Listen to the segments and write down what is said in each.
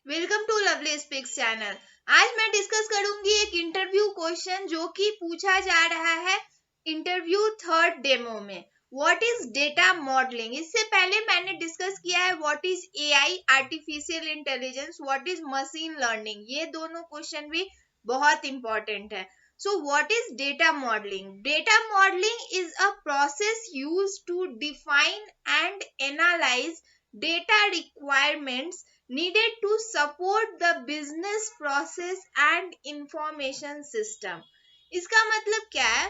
Welcome to lovely speaks channel. आज मैं discuss करूंगी एक इंटरव्यू क्वेश्चन जो कि पूछा जा रहा है इंटरव्यू थर्ड डेमो में। What is data modelling. इससे पहले मैंने डिस्कस किया है what is AI, artificial intelligence, what is machine learning. ये दोनों क्वेश्चन भी बहुत इंपॉर्टेंट है। So what is data modeling? Data modeling is a process used to define and analyze data requirements needed to support the business process and information system। इसका मतलब क्या है?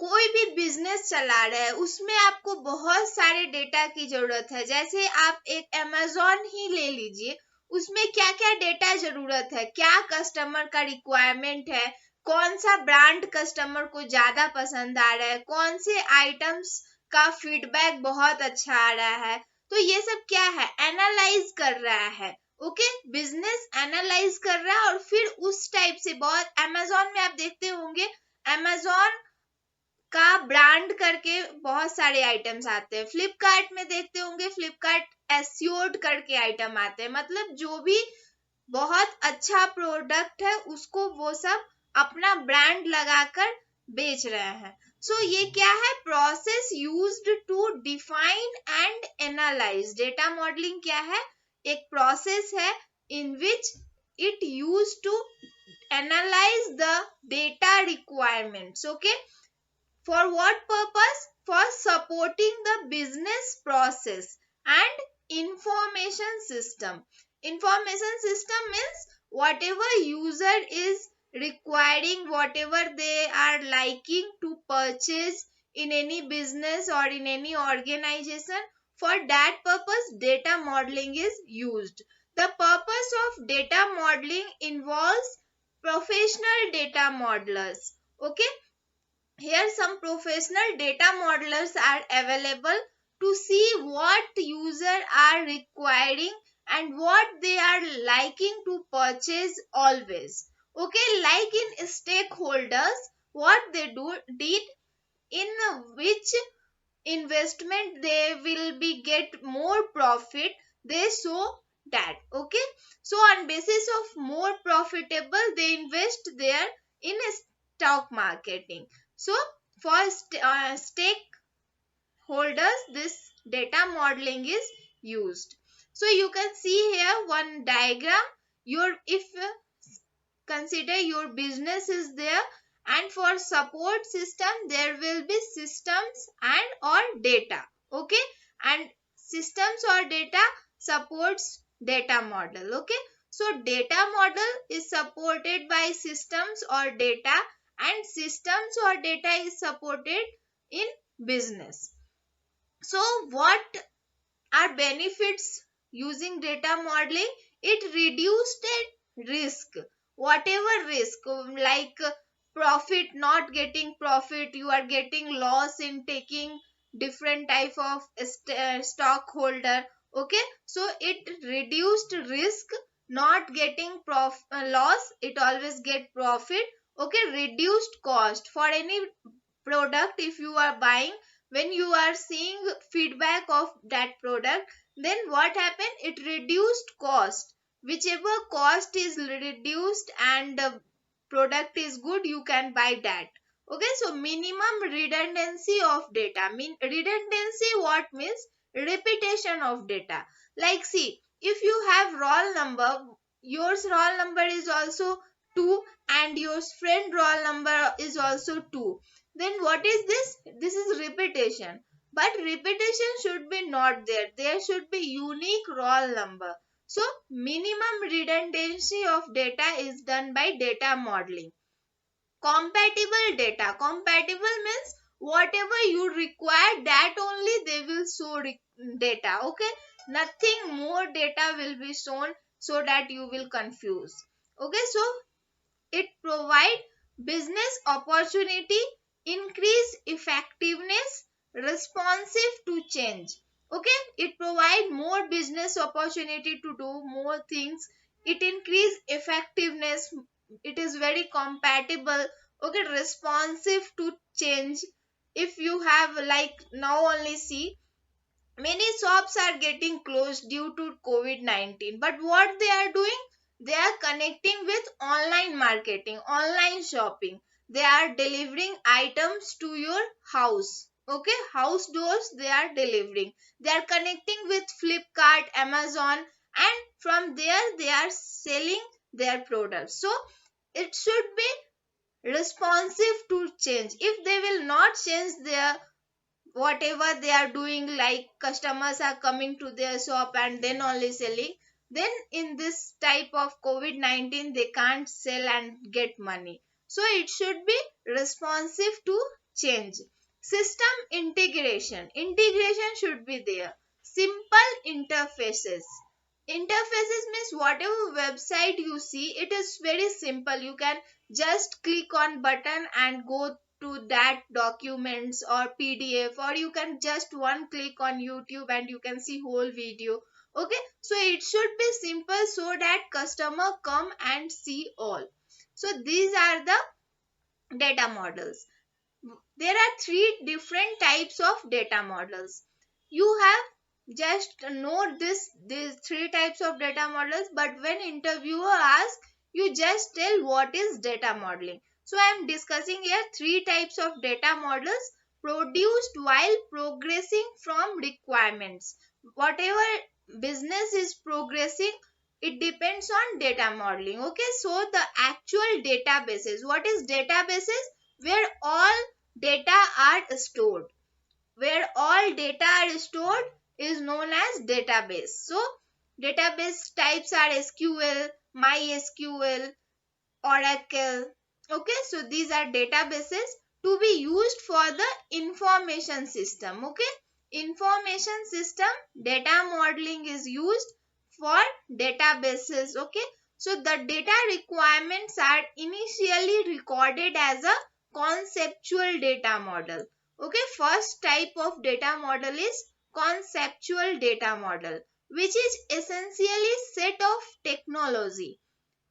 कोई भी बिजनेस चला रहा है उसमें आपको बहुत सारे डेटा की जरूरत है। जैसे आप एक अमेजोन ही ले लीजिए, उसमें क्या क्या डेटा जरूरत है, क्या कस्टमर का रिक्वायरमेंट है, कौन सा ब्रांड कस्टमर को ज्यादा पसंद आ रहा है, कौन से आइटम्स का फीडबैक बहुत अच्छा आ रहा है। तो ये सब क्या है, एनालाइज कर रहा है। ओके, बिजनेस एनालाइज कर रहा है और फिर उस टाइप से बहुत अमेजोन में आप देखते होंगे, अमेजोन का ब्रांड करके बहुत सारे आइटम्स आते हैं। फ्लिपकार्ट में देखते होंगे फ्लिपकार्ट एस्योर्ड करके आइटम आते हैं। मतलब जो भी बहुत अच्छा प्रोडक्ट है उसको वो सब अपना ब्रांड लगाकर बेच रहे हैं। सो ये क्या है, process used to define and analyse. Data modelling क्या है, एक प्रोसेस है in which it use to analyse the data requirements. Okay, for what purpose? For supporting the business process and information system. Information system means whatever user is requiring, whatever they are liking to purchase in any business or in any organization, for that purpose data modeling is used. The purpose of data modeling involves professional data modelers. Okay, here some professional data modelers are available to see what users are requiring and what they are liking to purchase always. Okay, like in stakeholders, what they did, in which investment they will be get more profit, they show that. Okay, so on basis of more profitable they invest there in stock marketing. So for stakeholders this data modeling is used. So you can see here one diagram. If consider your business is there, and for support system there will be systems and or data. Okay, and systems or data supports data model. Okay, so data model is supported by systems or data, and systems or data is supported in business. So what are benefits using data modeling? It reduced the risk, whatever risk, like profit, not getting profit, you are getting loss in taking different type of stockholder. Okay, so it reduced risk, not getting loss, it always get profit. Okay, reduced cost for any product. If you are buying, when you are seeing feedback of that product, then what happened, it reduced cost. Whichever cost is reduced and the product is good, you can buy that. Okay, so minimum redundancy of data. Redundancy what means, repetition of data. Like see, if you have roll number, yours roll number is also 2 and your friend roll number is also 2, then what is this, this is repetition. But repetition should be not there, there should be unique roll number. So minimum redundancy of data is done by data modeling. Compatible data, compatible means whatever you require that only they will show data. Okay, nothing more data will be shown so that you will confuse. Okay, so it provide business opportunity, increase effectiveness, responsive to change. Okay, it provide more business opportunity to do more things. It increase effectiveness. It is very compatible. Okay, responsive to change. If you have like now only see, Many shops are getting closed due to COVID-19, but what they are doing, they are connecting with online marketing, online shopping. They are delivering items to your house. Okay, house doors they are delivering. They are connecting with Flipkart, Amazon, and from there they are selling their products. So it should be responsive to change. If they will not change their whatever they are doing, like customers are coming to their shop and then only selling, then in this type of COVID-19 they can't sell and get money. So it should be responsive to change. System integration should be there. Simple interfaces means whatever website you see, it is very simple. You can just click on button and go to that documents or PDF, or you can just one click on YouTube and you can see whole video. Okay, so it should be simple so that customer come and see all. So these are the data models. There are three different types of data models. You have just note these three types of data models, but when interviewer asks, you just tell what is data modeling. So I am discussing here three types of data models produced while progressing from requirements. Whatever business is progressing, it depends on data modeling. Okay, so the actual databases, what is databases? Where all data are stored. Where all data are stored is known as database. So database types are SQL, MySQL, Oracle. Okay, so these are databases to be used for the information system. Okay, information system data modeling is used for databases. Okay, so the data requirements are initially recorded as a conceptual data model. Okay, first type of data model is conceptual data model, which is essentially set of technology.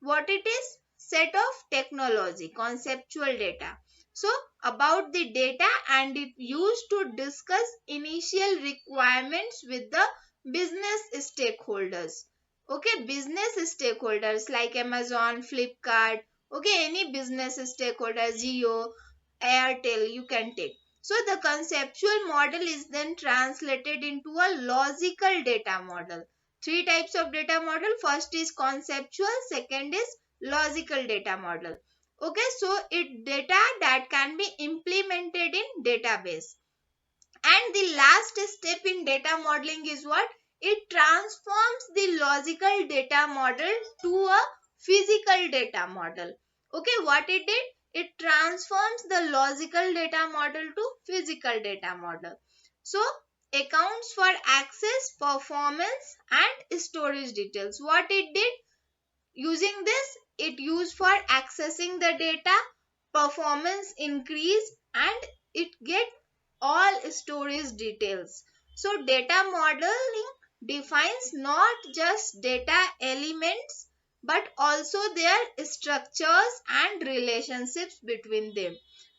What it is? Set of technology, conceptual data. So about the data, and it used to discuss initial requirements with the business stakeholders. Okay, business stakeholders like Amazon, Flipkart. Okay, any business stakeholder, Jio, Airtel, you can take. So the conceptual model is then translated into a logical data model. Three types of data model. First is conceptual, second is logical data model. Okay, so it data that can be implemented in database. And the last step in data modeling is what? It transforms the logical data model to a physical data model. Okay, what it did? It transforms the logical data model to physical data model. So accounts for access, performance and storage details. What it did? Using this, it used for accessing the data, performance increase, and it get all storage details. So data modeling defines not just data elements but also their structures and relationships between them.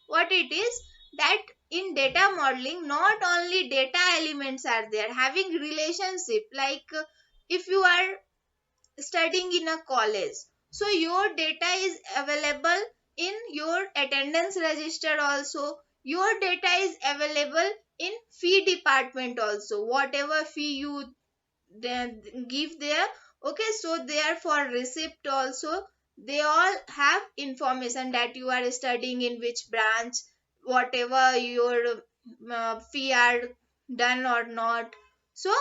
What it is that in data modeling, not only data elements are there having relationship, like if you are studying in a college, so your data is available in your attendance register also. Your data is available in fee department also, whatever fee you give there. Okay, so there for receipt also, they all have information that you are studying in which branch, whatever your fee are done or not. So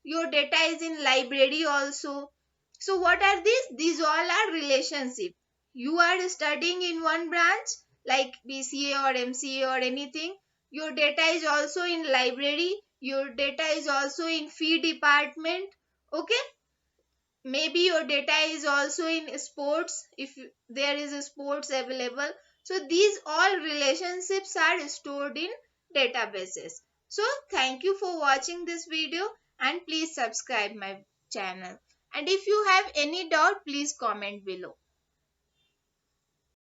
your data is in library also. So what are these? These all are relationship. You are studying in one branch like BCA or MCA or anything. Your data is also in library. Your data is also in fee department. Okay. Maybe your data is also in sports if there is a sports available. So these all relationships are stored in databases. So thank you for watching this video and please subscribe my channel. And if you have any doubt, please comment below.